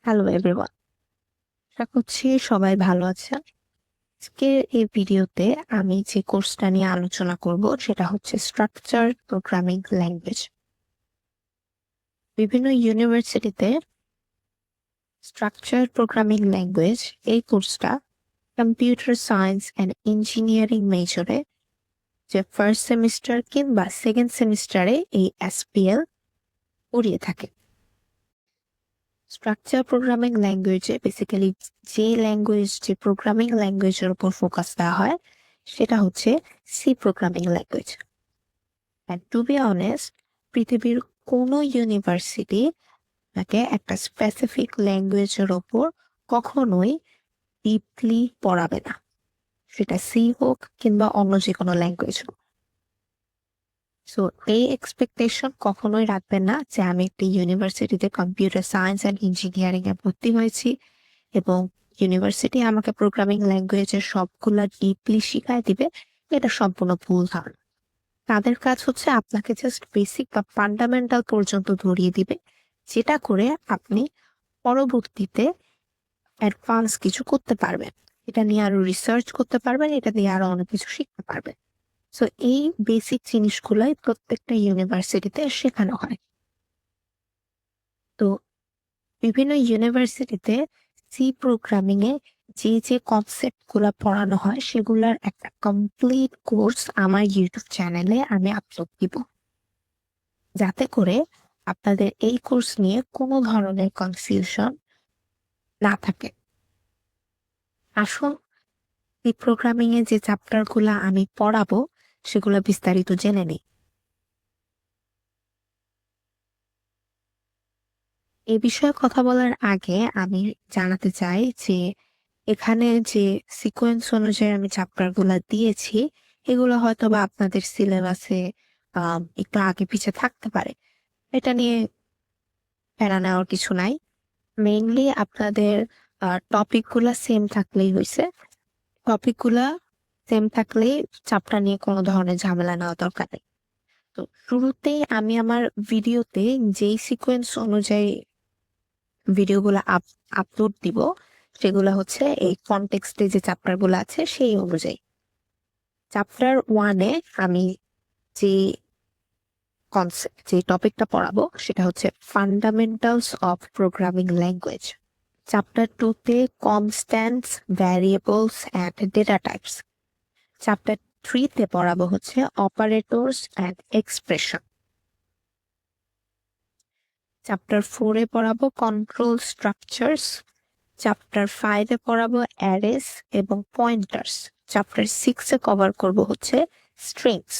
Hello everyone, আশা করছি সবাই ভালো আছেন। আজকের এই ভিডিওতে আমি যে কোর্সটা নিয়ে আলোচনা করব সেটা হচ্ছে স্ট্রাকচার প্রোগ্রামিং ল্যাঙ্গুয়েজ। বিভিন্ন ইউনিভার্সিটিতে স্ট্রাকচার প্রোগ্রামিং ল্যাঙ্গুয়েজ এই কোর্সটা কম্পিউটার সায়েন্স অ্যান্ড ইঞ্জিনিয়ারিং মেজরে যে ফার্স্ট সেমিস্টার কিংবা সেকেন্ড সেমিস্টারে এই এসপিএল পড়িয়ে থাকে। স্ট্রাকচার প্রোগ্রামিং ল্যাঙ্গুয়েজে বেসিক্যালি যে প্রোগ্রামিং ল্যাঙ্গুয়েজের উপর ফোকাস দেওয়া হয় সেটা হচ্ছে C programming language. And to be honest, পৃথিবীর কোনো ইউনিভার্সিটি তাকে একটা স্পেসিফিক ল্যাঙ্গুয়েজের ওপর কখনোই ডিপলি পড়াবে না, সেটা সি হোক কিংবা অন্য যে কোনো ল্যাঙ্গুয়েজ হোক। সো এই এক্সপেকটেশন কখনোই রাখবেন না যে আমি একটি ইউনিভার্সিটিতে কম্পিউটার সায়েন্স অ্যান্ড ইঞ্জিনিয়ারিং এ ভর্তি হয়েছি এবং ইউনিভার্সিটি আমাকে প্রোগ্রামিং ল্যাঙ্গুয়েজের সবগুলা ডিপলি শিখাই দিবে। এটা সম্পূর্ণ ভুল ধারণা। তাদের কাজ হচ্ছে আপনাকে জাস্ট বেসিক বা ফান্ডামেন্টাল পর্যন্ত ধরিয়ে দিবে, যেটা করে আপনি পরবর্তীতে অ্যাডভান্স কিছু করতে পারবেন, এটা নিয়ে আরো রিসার্চ করতে পারবেন, এটা দিয়ে আরো অনেক কিছু শিখতে পারবেন। সো এই বেসিক জিনিসগুলাই প্রত্যেকটা ইউনিভার্সিটিতে শেখানো হয়। তো বিভিন্ন ইউনিভার্সিটিতে সি প্রোগ্রামিং এ যে কনসেপ্ট গুলা পড়ানো হয় সেগুলার একটা কমপ্লিট কোর্স আমার ইউটিউব চ্যানেলে আমি আপলোড দিব, যাতে করে আপনাদের এই কোর্স নিয়ে কোনো ধরনের কনফিউশন না থাকে। আসুন সি প্রোগ্রামিং এ যে চ্যাপ্টার গুলা আমি পড়াবো সেগুলো বিস্তারিত জেনে নিই। এই বিষয়ে কথা বলার আগে আমি জানাতে চাই যে এখানে যে সিকোয়েন্স অনুযায়ী আমি চ্যাপ্টার গুলা দিয়েছি এগুলো হয়তো বা আপনাদের সিলেবাসে একটু আগে পিছে থাকতে পারে। এটা নিয়ে প্যারা নেওয়ার কিছু নাই। মেইনলি আপনাদের টপিক গুলা সেম থাকলেই হয়েছে। টপিক গুলা সেম থাকলেই চ্যাপ্টার নিয়ে কোনো ধরনের ঝামেলা নেওয়া দরকার নেই। তো শুরুতেই আমি আমার ভিডিওতে যেই সিকোয়েন্স অনুযায়ী ভিডিওগুলো আপলোড দিব সেগুলো হচ্ছে এই কনটেক্সটে যে চ্যাপ্টার গুলো আছে সেই অনুযায়ী। চ্যাপ্টার 1-এ আমি যে যে টপিকটা পড়াবো সেটা হচ্ছে fundamentals of programming language. Chapter 2-তে constants, variables and data types. Chapter 3-তে পড়াবো হচ্ছে অপারেটরস অ্যান্ড এক্সপ্রেশন। চ্যাপ্টার 4-এ পড়াবো কন্ট্রোল স্ট্রাকচারস। চ্যাপ্টার 5-এ পড়াবো অ্যারেস এবং পয়েন্টার্স। চ্যাপ্টার 6-এ কভার করব হচ্ছে স্ট্রিংস।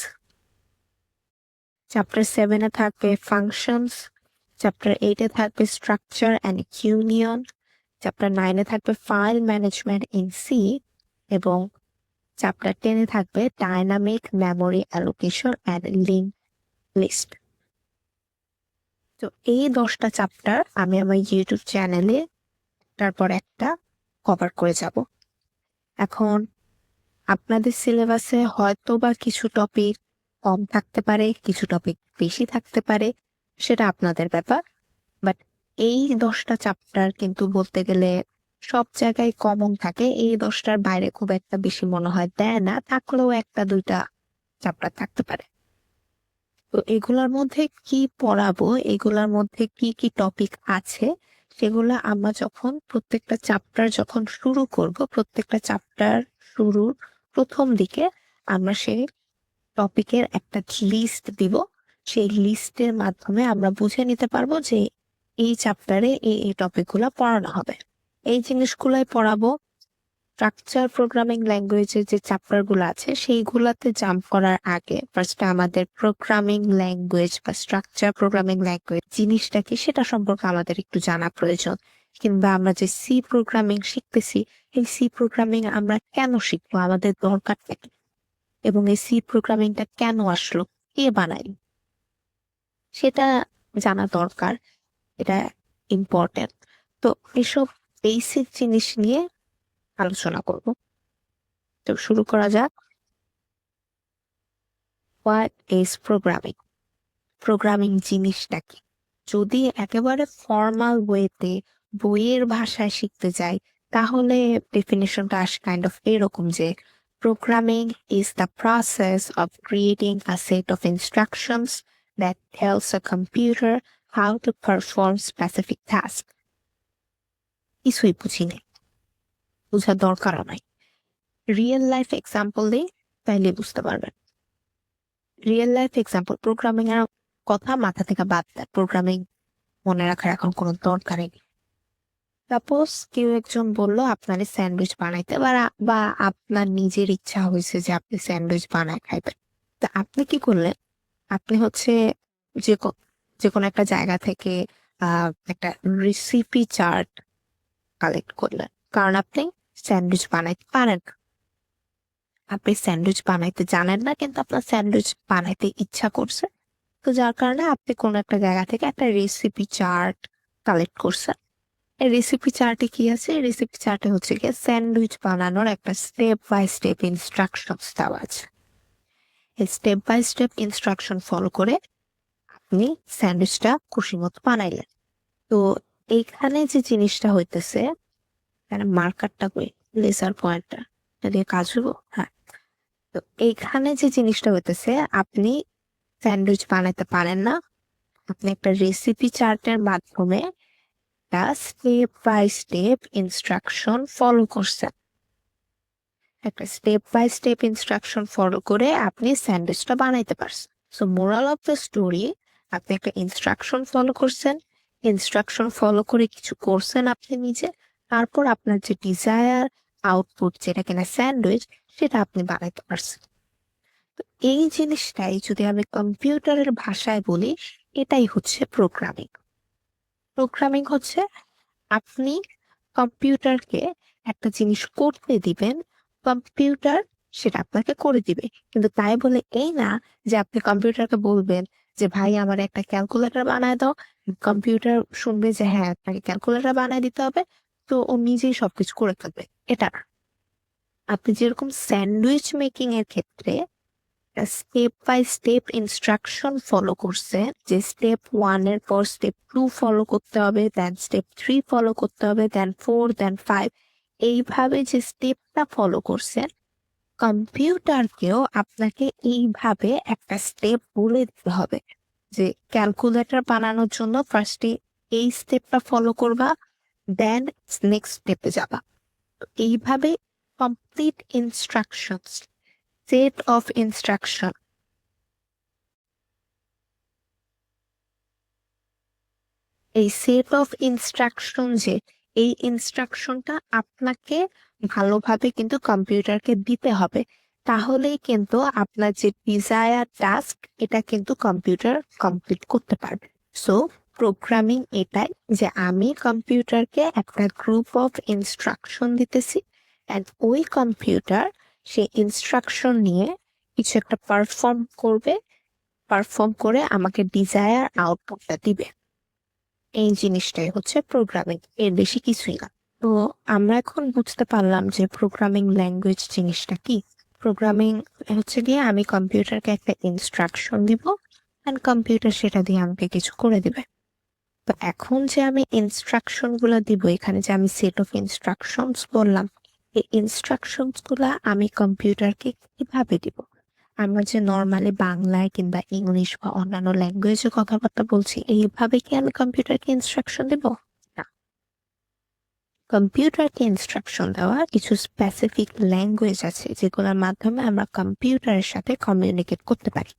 চ্যাপ্টার 7-এ থাকবে ফাংশনস। চ্যাপ্টার 8-এ থাকবে স্ট্রাকচার অ্যান্ড ইউনিয়ন। চ্যাপ্টার 9-এ থাকবে ফাইল ম্যানেজমেন্ট ইন সি এবং চ্যাপ্টার 10-এ থাকবে dynamic memory allocation and link list. তো এই 10টা চ্যাপ্টার আমি আমার ইউটিউব চ্যানেলে তারপর একটা কভার করে যাব। এখন আপনাদের সিলেবাসে হয়তো বা কিছু টপিক কম থাকতে পারে, কিছু টপিক বেশি থাকতে পারে, সেটা আপনাদের ব্যাপার। বাট এই 10টা চ্যাপ্টার কিন্তু বলতে গেলে সব জায়গায় কমন থাকে। এই 10টার বাইরে খুব একটা বেশি মনে হয় দেয় না, থাকলেও একটা দুইটা চ্যাপ্টার থাকতে পারে। তো এগুলার মধ্যে কি পড়াবো, এগুলার মধ্যে কি কি টপিক আছে, সেগুলো আমরা যখন প্রত্যেকটা চ্যাপ্টার যখন শুরু করব, প্রত্যেকটা চ্যাপ্টার শুরুর প্রথম দিকে আমরা সেই টপিকের একটা লিস্ট দিব। সেই লিস্টের মাধ্যমে আমরা বুঝে নিতে পারবো যে এই চ্যাপ্টারে এই টপিকগুলো পড়ানো হবে। এই জিনিসগুলাই পড়াবো। স্ট্রাকচার প্রোগ্রামিং ল্যাঙ্গুয়েজের যে চ্যাপ্টার গুলো আছে সেইগুলাতে জাম্প করার আগে ফার্স্টে আমাদের প্রোগ্রামিং ল্যাঙ্গুয়েজ বা স্ট্রাকচার প্রোগ্রামিং ল্যাঙ্গুয়েজ জিনিসটা কি সেটা সম্পর্কে আমাদের একটু জানা প্রয়োজন। কিংবা আমরা যে সি প্রোগ্রামিং শিখতেছি, এই সি প্রোগ্রামিং আমরা কেন শিখবো, আমাদের দরকারটা কি, এবং এই সি প্রোগ্রামিংটা কেন আসলো, কে বানাই, সেটা জানা দরকার। এটা ইম্পর্টেন্ট। তো এসব বেসিক জিনিস নিয়ে আলোচনা করব। তো শুরু করা যাক। What is programming? প্রোগ্রামিং জিনিসটা কি? যদি একেবারে ফর্মাল ওয়েতে বইয়ের ভাষায় শিখতে যাই, তাহলে ডেফিনেশনটা আসে কাইন্ড অফ এরকম যে programming is the process of creating a set of instructions that tells a computer how to perform specific task. কিছুই বুঝিনি, বোঝার দরকারও নাই। রিয়েল লাইফ এক্সাম্পল দিই, তাইলে বুঝতে পারবেন। রিয়েল লাইফ এক্সাম্পল, প্রোগ্রামিং এর কথা মাথা থেকে বাদ দেয়, প্রোগ্রামিং মনে রাখার এখন কোনো দরকারই নেই। সাপোজ কেউ একজন বলল আপনার স্যান্ডউইচ বানাইতে, বা আপনার নিজের ইচ্ছা হয়েছে যে আপনি স্যান্ডউইচ বানায় খাইবেন। তা আপনি কি করলেন? আপনি হচ্ছে যে কোনো একটা জায়গা থেকে একটা রেসিপি চার্ট কালেক্ট করলেন, কারণ আপনি স্যান্ডউইচ বানাইতে পারেন না। আপনি স্যান্ডউইচ বানাইতে জানেন না, কিন্তু আপনার স্যান্ডউইচ বানাইতে ইচ্ছা করছে, তো যার কারণে আপনি কোনো একটা জায়গা থেকে একটা রেসিপি চার্ট কালেক্ট করছেন। এই রেসিপি চার্টে কি আছে? রেসিপি চার্টে হচ্ছে গিয়ে স্যান্ডউইচ বানানোর একটা স্টেপ বাই স্টেপ ইনস্ট্রাকশন দেওয়া আছে। এই step by step instruction follow করে আপনি স্যান্ডউইচটা খুশি মতো বানাইলেন। তো এইখানে যে জিনিসটা হইতেছে, মার্কারটা কই, লেজার পয়েন্টটা দিয়ে কাজ হবো, হ্যাঁ। তো এইখানে যে জিনিসটা হইতেছে, আপনি স্যান্ডউইচ বানাইতে পারেন না, আপনি একটা রেসিপি চার্টের মাধ্যমে একটা step by step instruction follow করছেন। একটা step by step instruction follow করে আপনি স্যান্ডউইচটা বানাইতে পারছেন। So moral of the story, আপনি একটা ইনস্ট্রাকশন ফলো করছেন, ইনস্ট্রাকশন ফলো করে কিছু করছেন আপনি নিজে, তারপর আপনার যে ডিজায়ার আউটপুট, যেটা কিনা স্যান্ডউইচ, সেটা আপনি বানাইতে পারছেন। তো এই জিনিসটাই যদি আমি কম্পিউটারের ভাষায় বলি, এটাই হচ্ছে প্রোগ্রামিং। প্রোগ্রামিং হচ্ছে আপনি কম্পিউটারকে একটা জিনিস করতে দিবেন, কম্পিউটার সেটা আপনাকে করে দিবে। কিন্তু তাই বলে এই না যে আপনি কম্পিউটারকে বলবেন যে ভাই আমার একটা ক্যালকুলেটর বানায় দাও, কম্পিউটার শুনবে যে হ্যাঁ আপনাকে ক্যালকুলেটর বানায় দিতে হবে, তো ও নিজেই সবকিছু করে ফেলবে। এটা না। আপনি যেরকম স্যান্ডউইচ মেকিং এর ক্ষেত্রে step by step instruction follow করছে, যে স্টেপ 1 এর পর স্টেপ 2 ফলো করতে হবে, দেন স্টেপ 3 ফলো করতে হবে, দেন 4, দেন 5, এইভাবে যে স্টেপটা ফলো করছেন, কম্পিউটারকেও আপনাকে এইভাবে একটা স্টেপ বলে দিতে হবে যে ক্যালকুলেটর বানানোর জন্য ফার্স্টে এই স্টেপটা ফলো করবা, দেন নেক্সট স্টেপে যাবা। তো এইভাবে complete instructions, set of instruction, এই সেট অফ ইনস্ট্রাকশন, যে এই ইনস্ট্রাকশনটা আপনাকে ভালোভাবে কিন্তু কম্পিউটারকে দিতে হবে, তাহলেই কিন্তু আপনার যে ডিজায়ার টাস্ক, এটা কিন্তু কম্পিউটার কমপ্লিট করতে পারবে। সো প্রোগ্রামিং এটাই, যে আমি কম্পিউটারকে একটা গ্রুপ অফ ইনস্ট্রাকশন দিতেছি, অ্যান্ড ওই কম্পিউটার সেই ইনস্ট্রাকশন নিয়ে কিছু একটা পারফর্ম করবে, পারফর্ম করে আমাকে ডিজায়ার আউটপুটটা দিবে। এই জিনিসটাই হচ্ছে প্রোগ্রামিং, এর বেশি কিছুই না। তো আমরা এখন বুঝতে পারলাম যে প্রোগ্রামিং ল্যাঙ্গুয়েজ জিনিসটা কি। প্রোগ্রামিং হচ্ছে গিয়ে আমি কম্পিউটারকে একটা ইনস্ট্রাকশন দিব, অ্যান্ড কম্পিউটার সেটা দিয়ে আমাকে কিছু করে দিবে। তো এখন যে আমি ইনস্ট্রাকশন গুলা দিব, এখানে যে আমি সেট অফ ইনস্ট্রাকশনস বললাম, এই ইনস্ট্রাকশনস গুলা আমি কম্পিউটারকে কিভাবে দিব? আমরা যে নর্মালি বাংলায় কিংবা ইংলিশ বা অন্যান্য ল্যাঙ্গুয়েজে কথাবার্তা বলছি, এইভাবে কি আমি কম্পিউটারকে ইনস্ট্রাকশন দেব? না। কম্পিউটারকে ইনস্ট্রাকশন দেওয়া কিছু স্পেসিফিক ল্যাঙ্গুয়েজ আছে, যেগুলোর মাধ্যমে আমরা কম্পিউটারের সাথে কমিউনিকেট করতে পারি।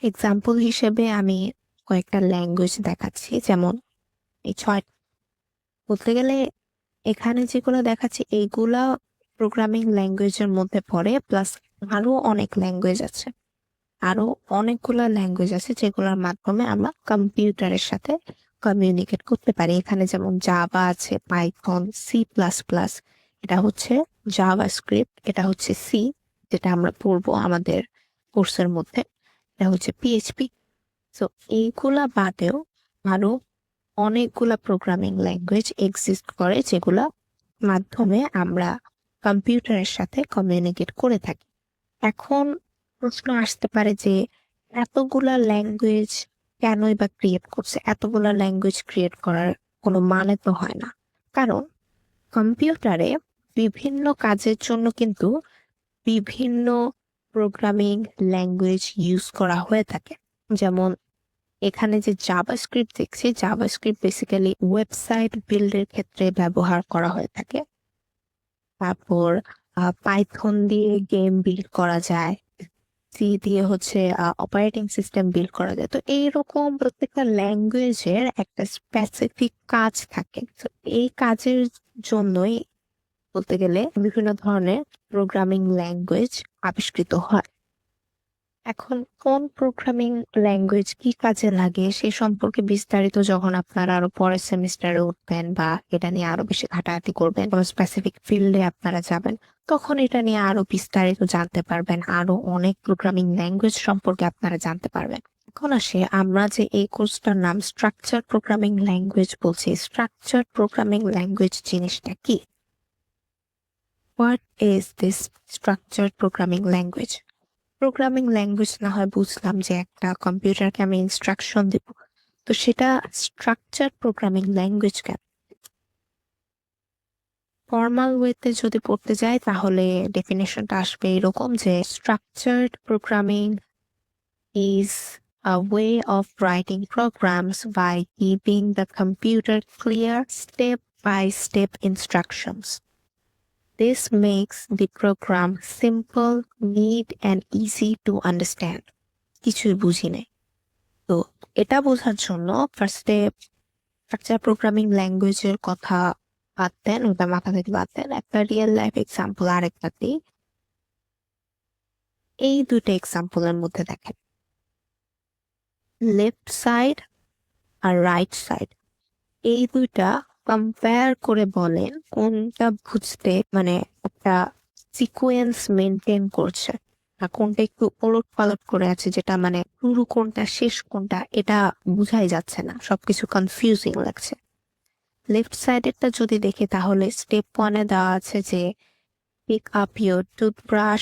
এক্সাম্পল হিসেবে আমি কয়েকটা ল্যাঙ্গুয়েজ দেখাচ্ছি, যেমন এই 6, বলতে গেলে এখানে যেগুলো দেখাচ্ছি এইগুলা প্রোগ্রামিং ল্যাঙ্গুয়েজের মধ্যে পড়ে, প্লাস আরো অনেক ল্যাঙ্গুয়েজ আছে, আরো অনেকগুলো ল্যাঙ্গুয়েজ আছে যেগুলোর মাধ্যমে আমরা কম্পিউটারের সাথে কমিউনিকেট করতে পারি। এখানে যেমন জাভা আছে, পাইথন, C++, এটা হচ্ছে জাভা স্ক্রিপ্ট, এটা হচ্ছে সি, যেটা আমরা পড়বো আমাদের কোর্সের মধ্যে, এটা হচ্ছে PHP। তো এইগুলা বাদেও আরো অনেকগুলা প্রোগ্রামিং ল্যাঙ্গুয়েজ এক্সিস্ট করে, যেগুলা মাধ্যমে আমরা কম্পিউটারের সাথে কমিউনিকেট করে থাকি। এখন প্রশ্ন আসতে পারে যে এতগুলা ল্যাঙ্গুয়েজ কেনই বা ক্রিয়েট করছে, এতগুলা ল্যাঙ্গুয়েজ ক্রিয়েট করার কোনো মানে তো হয় না। কারণ কম্পিউটারে বিভিন্ন কাজের জন্য কিন্তু বিভিন্ন প্রোগ্রামিং ল্যাঙ্গুয়েজ ইউজ করা হয়ে থাকে। যেমন এখানে যে জাভাস্ক্রিপ্ট দেখছি, জাভাস্ক্রিপ্ট বেসিক্যালি ওয়েবসাইট বিল্ডের ক্ষেত্রে ব্যবহার করা হয়ে থাকে। তারপর পাইথন দিয়ে গেম বিল্ড করা যায়, সি দিয়ে হচ্ছে অপারেটিং সিস্টেম বিল্ড করা যায়। তো এইরকম প্রত্যেকটা ল্যাঙ্গুয়েজের একটা স্পেসিফিক কাজ থাকে। তো এই কাজের জন্যই বলতে গেলে বিভিন্ন ধরনের প্রোগ্রামিং ল্যাঙ্গুয়েজ আবিষ্কৃত হয়। এখন কোন প্রোগ্রামিং ল্যাঙ্গুয়েজ কি কাজে লাগে সে সম্পর্কে বিস্তারিত যখন আপনারা আরো পরের সেমিস্টারে উঠবেন বা এটা নিয়ে আরো বেশি ঘাটাঘাটি করবেন, কোনো স্পেসিফিক ফিল্ডে আপনারা যাবেন, তখন এটা নিয়ে আরো বিস্তারিত জানতে পারবেন, আরো অনেক প্রোগ্রামিং ল্যাঙ্গুয়েজ সম্পর্কে আপনারা জানতে পারবেন। এখন আসে আমরা যে এই কোর্সটার নাম স্ট্রাকচার প্রোগ্রামিং ল্যাঙ্গুয়েজ বলছি, স্ট্রাকচার প্রোগ্রামিং ল্যাঙ্গুয়েজ জিনিসটা কি? What is this structure programming language? Programming language না হয় বুঝলাম যে একটা কম্পিউটারকে আমি ইনস্ট্রাকশন দিব, তো সেটা স্ট্রাকচার প্রোগ্রামিং ল্যাঙ্গুয়েজ কেন? ফর্মাল ওয়েতে যদি পড়তে যাই তাহলে ডেফিনেশনটা আসবে এরকম যে structured programming is a way of writing programs by giving the computer clear step-by-step instructions. This makes the program simple, neat, and easy to understand. কিছুই বুঝি নাই। তো এটা বোঝার জন্য ফার্স্টে স্ট্রাকচার প্রোগ্রামিং ল্যাঙ্গুয়েজের কথা বাদ দেন, ওটা মাথা থেকে বাদ দেন, একটা রিয়েল লাইফ এক্সাম্পল আরেকটা দিই। এই দুটো এক্সাম্পলের মধ্যে দেখেন, লেফট সাইড আর রাইট সাইড, এই দুইটা কম্পেয়ার করে বলেন কোনটা বুঝতে মানে একটা সিকোয়েন্স মেনটেন করছে আর কোনটা একটু ওলট পালট করে আছে, যেটা মানে শুরু কোনটা শেষ কোনটা এটা বুঝাই যাচ্ছে না, সবকিছু কনফিউজিং লাগছে। লেফট সাইডেরটা যদি দেখি তাহলে স্টেপ 1-এ দেওয়া আছে যে pick up your toothbrush,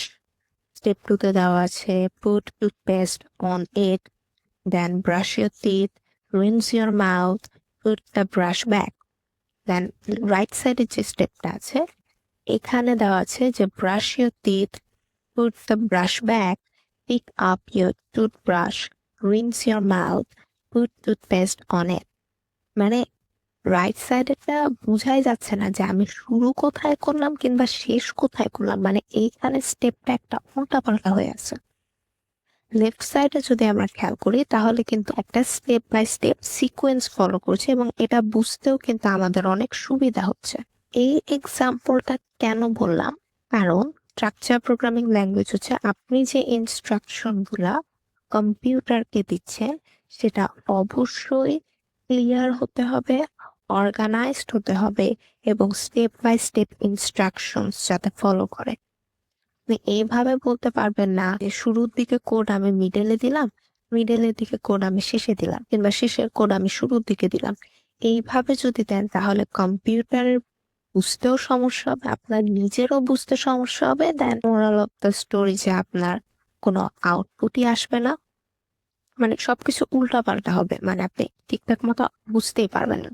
step 2-তে দেওয়া আছে put toothpaste on it, then brush your teeth, rinse your mouth, put the brush back. Then right সাইডের যে স্টেপটা আছে এখানে দেওয়া আছে যে brush your teeth, put the brush back, pick up your toothbrush, rinse your mouth, put toothpaste on it. মানে right সাইডেরটা বুঝাই যাচ্ছে না যে আমি শুরু কোথায় করলাম কিংবা শেষ কোথায় করলাম, মানে এইখানে স্টেপটা একটা উল্টা পাল্টা হয়ে আছে। লেফট সাইডে যদি আমরা খেয়াল করি তাহলে কিন্তু একটা step by step sequence follow করছে এবং এটা বুঝতেও কিন্তু আমাদের অনেক সুবিধা হচ্ছে। এই এক্সাম্পলটা কেন বললাম? কারণ স্ট্রাকচার প্রোগ্রামিং ল্যাঙ্গুয়েজ হচ্ছে আপনি যে ইনস্ট্রাকশন গুলা কম্পিউটারকে দিচ্ছেন সেটা অবশ্যই ক্লিয়ার হতে হবে, অর্গানাইজড হতে হবে এবং স্টেপ বাই স্টেপ ইনস্ট্রাকশনস যাতে ফলো করে। আপনি এইভাবে বলতে পারবেন না যে শুরুর দিকে কোড আমি মিডলে দিলাম, মিডলের দিকে কোড আমি শেষে দিলাম, কিংবা শেষের কোড আমি শুরুর দিকে দিলাম। এইভাবে যদি দেন তাহলে কম্পিউটারের বুঝতেও সমস্যা হবে, আপনার নিজেরও বুঝতে সমস্যা হবে, দেন মোরাল অফ দ্য স্টোরি যে আপনার কোনো আউটপুটই আসবে না, মানে সবকিছু উল্টা পাল্টা হবে, মানে আপনি ঠিকঠাক মতো বুঝতেই পারবেন না।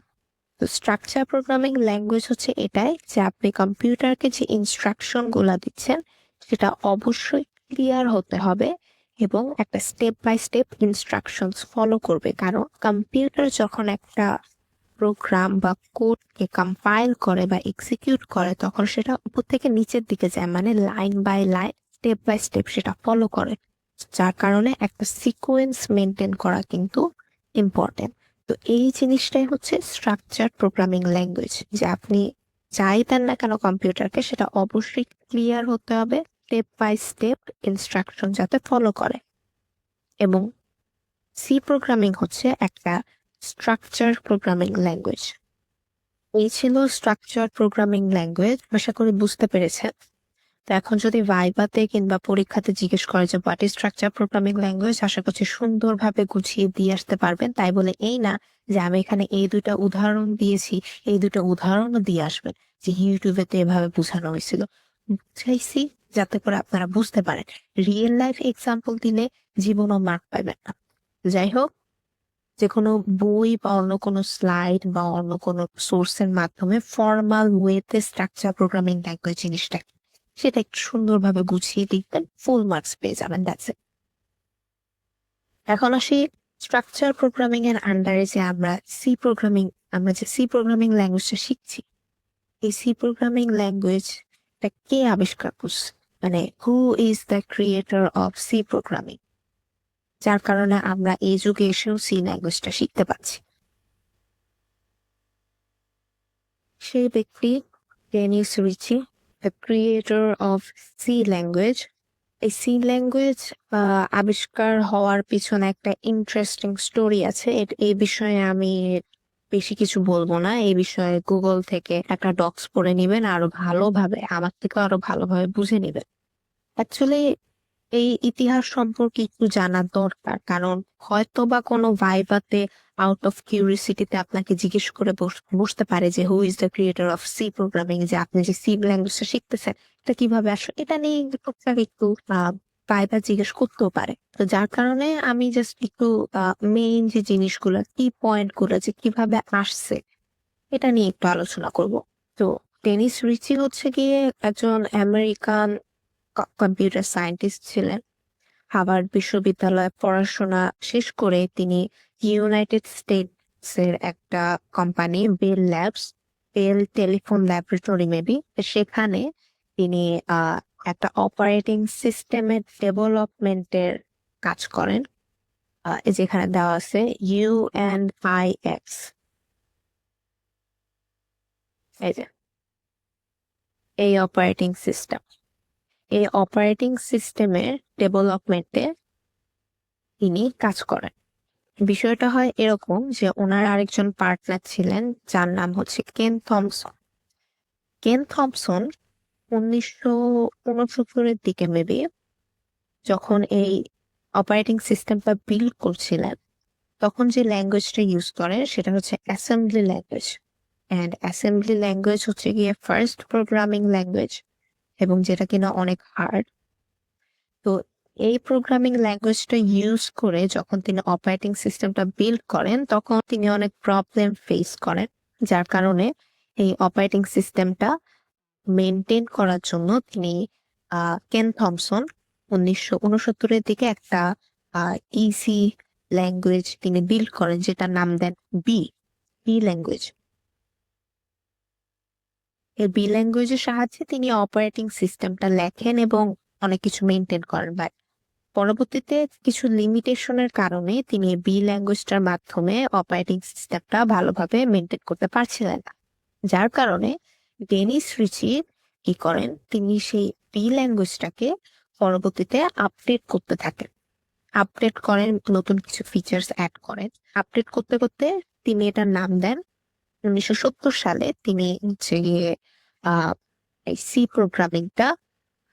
তো স্ট্রাকচার প্রোগ্রামিং ল্যাঙ্গুয়েজ হচ্ছে এটাই যে আপনি কম্পিউটারকে যে ইনস্ট্রাকশন গুলা দিচ্ছেন সেটা অবশ্যই ক্লিয়ার হতে হবে এবং একটা step by step instructions follow করবে। কারণ কম্পিউটার যখন একটা প্রোগ্রাম বা কোডকে কম্পাইল করে বা এক্সিকিউট করে তখন সেটা উপর থেকে নিচের দিকে যায়, মানে line by line step by step সেটা ফলো করে, যার কারণে একটা সিকোয়েন্স মেনটেন করা কিন্তু ইম্পর্টেন্ট। তো এই জিনিসটাই হচ্ছে স্ট্রাকচার প্রোগ্রামিং ল্যাঙ্গুয়েজ, যে আপনি যাই দেন না কেন কম্পিউটারকে সেটা অবশ্যই ক্লিয়ার হতে হবে, স্টেপ বাই স্টেপ ইনস্ট্রাকশন যাতে ফলো করে। এবং সি প্রোগ্রামিং হচ্ছে একটা স্ট্রাকচার প্রোগ্রামিং ল্যাঙ্গুয়েজ। এই ছিল স্ট্রাকচার প্রোগ্রামিং ল্যাঙ্গুয়েজ, আশা করি বুঝতে পেরেছেন। তো এখন যদি ভাইভাতে কিংবা পরীক্ষাতে জিজ্ঞেস করে যে what is structure programming language, আশা করছি সুন্দরভাবে গুছিয়ে দিয়ে আসতে পারবেন। তাই বলে এই না যে আমি এখানে এই দুইটা উদাহরণ দিয়েছি, এই দুটো উদাহরণও দিয়ে আসবেন যে ইউটিউবে তো এভাবে বোঝানো হয়েছিল। বুঝাইছি যাতে করে আপনারা বুঝতে পারেন, রিয়েল লাইফ এক্সাম্পল দিলে জীবনও মার্ক পাইবেন না। যাই হোক, যে কোনো বই বা অন্য কোনো স্লাইড বা অন্য কোনো সোর্সের মাধ্যমে ফর্মাল ওয়েতে স্ট্রাকচার প্রোগ্রামিং ল্যাঙ্গুয়েজ জিনিসটা কি, সেটা একটু সুন্দরভাবে গুছিয়ে লিখবেন, ফুল মার্কস পেয়ে যাবেন। That's it. এখন আসি স্ট্রাকচার প্রোগ্রামিং এর আন্ডারে যে আমরা যে সি প্রোগ্রামিং ল্যাঙ্গুয়েজটা শিখছি, এই সি প্রোগ্রামিং ল্যাঙ্গুয়েজটা কে আবিষ্কার করছে, মানে who is the creator of C programming, যার কারণে আমরা এই যুগে এসেও সি ল্যাঙ্গুয়েজটা শিখতে পাচ্ছি। সেই ব্যক্তি Dennis Ritchie, the creator of C language. এই সি ল্যাঙ্গুয়েজ আবিষ্কার হওয়ার পিছনে একটা ইন্টারেস্টিং স্টোরি আছে। এই বিষয়ে আমি বেশি কিছু বলবো না। এই বিষয়ে গুগল থেকে একটা ডক্স পড়ে নিবেন, আরো ভালোভাবে, আমার থেকে আরো ভালোভাবে বুঝে নিবেন। অ্যাকচুয়ালি এই ইতিহাস সম্পর্কে একটু জানা দরকার, কারণ হয়তো বা কোনো ভাইভাতে আউট অফ কিউরিসিটিতে আপনাকে জিজ্ঞেস করে বসতে পারে যে who is the creator of C programming, যে আপনি যে সি ল্যাঙ্গুয়েজটা শিখতেছেন এটা কিভাবে আসলে, এটা নিয়ে টুকটাক একটু ভাইভা জিজ্ঞেস করতেও পারে। তো যার কারণে আমি জাস্ট একটু মেইন যে জিনিসগুলো, কি পয়েন্ট গুলো যে কিভাবে আসছে, এটা নিয়ে একটু আলোচনা করব। তো ডেনিস রিচি হচ্ছে গিয়ে একজন আমেরিকান কম্পিউটার সায়েন্টিস্ট ছিলেন। হার্ভার্ড বিশ্ববিদ্যালয়ে পড়াশোনা শেষ করে তিনি ইউনাইটেড স্টেটস এর একটা company Bell Telephone Laboratory maybe, সেখানে তিনি একটা অপারেটিং সিস্টেমের ডেভেলপমেন্টের কাজ করেন। যেখানে দেওয়া আছে UNIX, এই যে এই অপারেটিং সিস্টেমের ডেভেলপমেন্টে তিনি কাজ করেন। বিষয়টা হয় এরকম যে ওনার আরেকজন পার্টনার ছিলেন, যার নাম হচ্ছে কেন থমসন 1969-এর দিকে মেবি, যখন এই অপারেটিং সিস্টেমটা বিল্ড করছিলেন, তখন যে ল্যাঙ্গুয়েজটা ইউজ করেন সেটা হচ্ছে assembly language. And assembly language হচ্ছে গিয়ে ফার্স্ট প্রোগ্রামিং ল্যাঙ্গুয়েজ, এবং যেটা কিনা অনেক হার্ড। তো এই প্রোগ্রামিং ল্যাঙ্গুয়েজটা ইউজ করে যখন তিনি অপারেটিং সিস্টেমটা বিল্ড করেন, তখন তিনি অনেক প্রবলেম ফেস করেন, যার কারণে এই অপারেটিং সিস্টেমটা মেনটেন করার জন্য তিনি কেন থমসন 1969-এর দিকে একটা ইসি ল্যাঙ্গুয়েজ তিনি বিল্ড করেন, যেটার নাম দেন বি বি ল্যাঙ্গুয়েজ। এই বি ল্যাঙ্গুয়েজের সাহায্যে তিনি অপারেটিং সিস্টেমটা লেখেন এবং অনেক কিছু মেনটেন করেন। বাট পরবর্তীতে কিছু লিমিটেশনের কারণে তিনি বি ল্যাঙ্গুয়েজটার মাধ্যমে অপারেটিং সিস্টেমটা ভালোভাবে মেনটেন করতে পারছিলেন না, যার কারণে ডেনিস রিচি কি করেন, তিনি সেই বি ল্যাঙ্গুয়েজটাকে পরবর্তীতে আপডেট করতে থাকেন। আপডেট করেন, নতুন কিছু ফিচার্স অ্যাড করেন। আপডেট করতে করতে তিনি এটার নাম দেন, 1970 সালে তিনি হচ্ছে গিয়ে এই সি প্রোগ্রামিংটা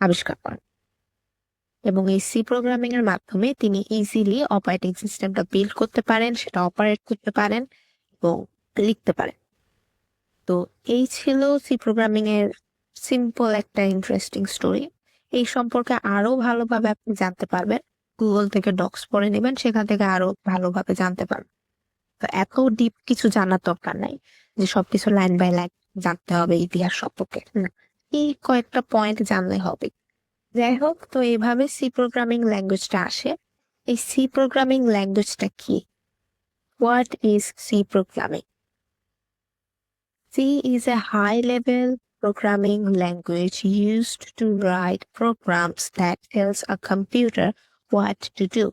আবিষ্কার করেন। এবং এই সি প্রোগ্রামিং এর মাধ্যমে তিনি ইজিলি অপারেটিং সিস্টেমটা বিল্ড করতে পারেন, সেটা অপারেট করতে পারেন এবং লিখতে পারেন। তো এই ছিল সি প্রোগ্রামিং এর সিম্পল একটা ইন্টারেস্টিং স্টোরি। এই সম্পর্কে আরো ভালোভাবে আপনি জানতে পারবেন, গুগল থেকে ডক্স পড়ে নেবেন, সেখান থেকে আরো ভালোভাবে জানতে পারবেন। তো এত ডিপ কিছু জানার দরকার নাই যে সবকিছু লাইন বাই লাইন জানতে হবে ইতিহাস সম্পর্কে, না, এই কয়েকটা পয়েন্ট জানলে হবে। যাই হোক, তো এইভাবে সি প্রোগ্রামিং ল্যাঙ্গুয়েজটা আসে। এই সি প্রোগ্রামিং ল্যাঙ্গুয়েজটা কি? What is C programming? C is a high-level programming language used to write programs that tells a computer what to do.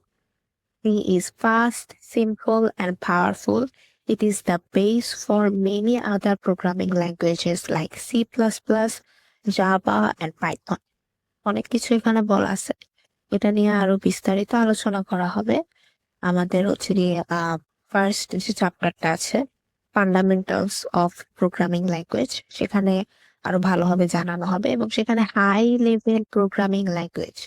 C is fast, simple, and powerful. It is the base for many other programming languages like C++, Java, and Python. অনেক কিছু এখানে বলা আছে, এটা নিয়ে আরো বিস্তারিত আলোচনা করা হবে আমাদের হচ্ছে গিয়ে ফার্স্ট যে চ্যাপ্টারটা আছে, ফান্ডামেন্টালস অফ প্রোগ্রামিং ল্যাঙ্গুয়েজ, সেখানে আরো ভালোভাবে জানানো হবে। এবং সেখানে হাই লেভেল প্রোগ্রামিং ল্যাঙ্গুয়েজ,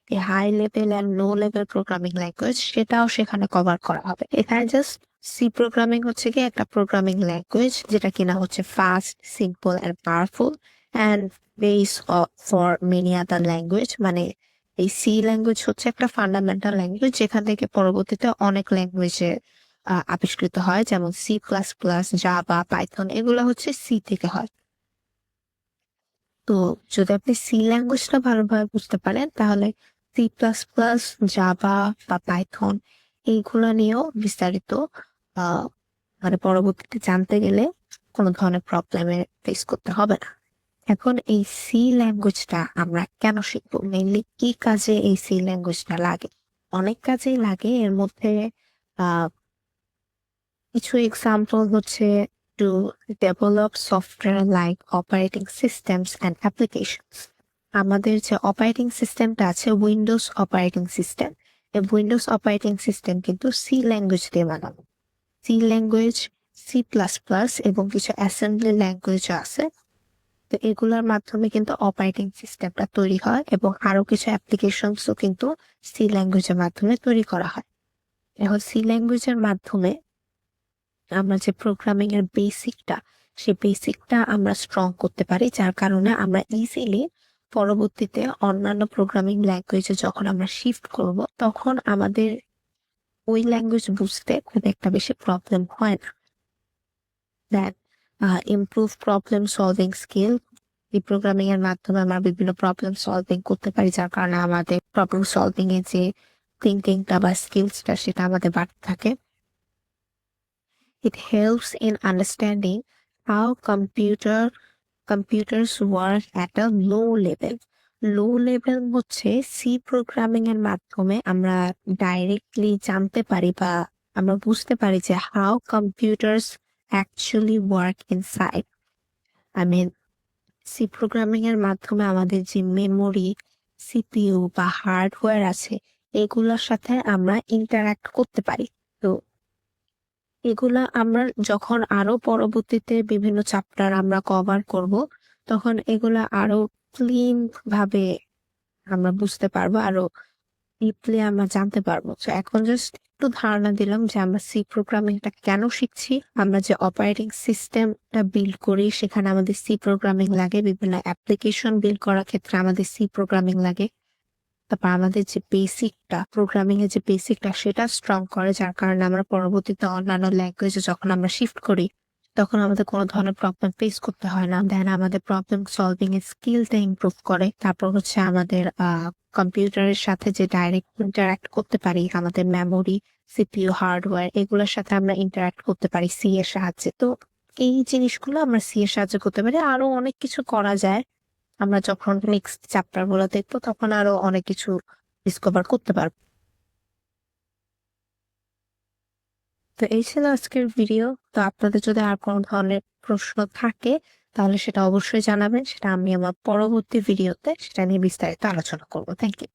এই high level and low level programming language, সেটাও সেখানে কভার করা হবে। এখানে জাস্ট সি প্রোগ্রামিং হচ্ছে কি একটা প্রোগ্রামিং ল্যাঙ্গুয়েজ যেটা কিনা হচ্ছে fast, simple and powerful and base for many other language. মানে এই সি ল্যাঙ্গুয়েজ হচ্ছে একটা ফান্ডামেন্টাল ল্যাঙ্গুয়েজ যেখান থেকে পরবর্তীতে অনেক ল্যাঙ্গুয়েজে আবিষ্কৃত হয়, যেমন C++, জাভা, পাইথন, এগুলো হচ্ছে সি থেকে হয়। তো যদি আপনি সি ল্যাঙ্গুয়েজটা ভালোভাবে বুঝতে পারেন তাহলে C++, জাভা বা পাইথন এইগুলো নিয়েও বিস্তারিত আহ মানে পরবর্তীতে জানতে গেলে কোনো ধরনের প্রবলেমে ফেস করতে হবে না। এখন এই সি ল্যাঙ্গুয়েজটা আমরা কেন শিখবো, মেইনলি কি কাজে এই সি ল্যাঙ্গুয়েজটা লাগে? অনেক কাজেই লাগে। এর মধ্যে আহ কিছু এক্সাম্পল হচ্ছে to develop software like operating systems and applications. আমাদের যে অপারেটিং সিস্টেমটা আছে, উইন্ডোজ অপারেটিং সিস্টেম, এই উইন্ডোজ অপারেটিং সিস্টেম কিন্তু সি ল্যাঙ্গুয়েজ দিয়ে বানানো। সি ল্যাঙ্গুয়েজ, C++ এবং কিছু অ্যাসেম্বলি ল্যাঙ্গুয়েজও আছে। তো এগুলোর মাধ্যমে কিন্তু অপারেটিং সিস্টেমটা তৈরি হয় এবং আরো কিছু অ্যাপ্লিকেশনসও কিন্তু সি ল্যাঙ্গুয়েজের মাধ্যমে তৈরি করা হয়। এখন সি ল্যাঙ্গুয়েজের মাধ্যমে আমরা যে প্রোগ্রামিং এর বেসিকটা, সেই বেসিকটা আমরা স্ট্রং করতে পারি, যার কারণে আমরা ইজিলি পরবর্তীতে অন্যান্য প্রোগ্রামিং ল্যাঙ্গুয়েজে যখন আমরা শিফট করব তখন আমাদের ওই ল্যাঙ্গুয়েজ বুঝতে খুব একটা বেশি প্রবলেম হয় না। দেন ইমপ্রুভ প্রবলেম সলভিং স্কিল। এই প্রোগ্রামিং এর মাধ্যমে আমরা বিভিন্ন প্রবলেম সলভিং করতে পারি, যার কারণে আমাদের প্রবলেম সলভিং এর যে থিঙ্কিংটা বা স্কিলসটা সেটা আমাদের বাড়তে থাকে। It helps in understanding how computers work at a low level. Low level হচ্ছে সি প্রোগ্রামিং এর মাধ্যমে আমরা ডাইরেক্টলি জানতে পারি বা আমরা বুঝতে পারি যে how computers actually work inside. I mean, C programming এর মাধ্যমে আমাদের যে মেমোরি, সিপিইউ বা হার্ডওয়্যার আছে এগুলোর সাথে আমরা ইন্টারঅ্যাক্ট করতে পারি। তো এগুলা আমরা যখন আরো পরবর্তীতে বিভিন্ন চ্যাপ্টার আমরা কভার করব তখন এগুলা আরো ক্লিন ভাবে আমরা বুঝতে পারবো, আরো ডিপলি আমরা জানতে পারবো। তো এখন জাস্ট একটু ধারণা দিলাম যে আমরা সি প্রোগ্রামিংটা কেন শিখছি। আমরা যে অপারেটিং সিস্টেমটা বিল্ড করি সেখানে আমাদের সি প্রোগ্রামিং লাগে, বিভিন্ন অ্যাপ্লিকেশন বিল্ড করার ক্ষেত্রে আমাদের সি প্রোগ্রামিং লাগে। তারপর আমাদের যে বেসিকটা, প্রোগ্রামিং এর যে বেসিকটা সেটা স্ট্রং করে, যার কারণে আমরা পরবর্তীতে অন্যান্য ল্যাঙ্গুয়েজে যখন আমরা শিফট করি তখন আমাদের কোনো ধরনের প্রবলেম ফেস করতে হয় না। দেন আমাদের প্রবলেম সলভিং এর স্কিলটা ইমপ্রুভ করে। তারপর হচ্ছে আমাদের কম্পিউটারের সাথে যে ডাইরেক্ট ইন্টারঅ্যাক্ট করতে পারি, আমাদের মেমোরি, সিপিইউ, হার্ডওয়্যার এগুলোর সাথে আমরা ইন্টারঅ্যাক্ট করতে পারি সি এর সাহায্যে। তো এই জিনিসগুলো আমরা সি এর সাহায্যে করতে পারি। আরো অনেক কিছু করা যায়, আমরা যখন নেক্সট চ্যাপ্টার গুলো দেখবো তখন আরো অনেক কিছু ডিসকভার করতে পারবো। তো এই ছিল আজকের ভিডিও। তো আপনাদের যদি আর কোনো ধরনের প্রশ্ন থাকে তাহলে সেটা অবশ্যই জানাবেন, সেটা আমি আমার পরবর্তী ভিডিওতে সেটা নিয়ে বিস্তারিত আলোচনা করবো। Thank you.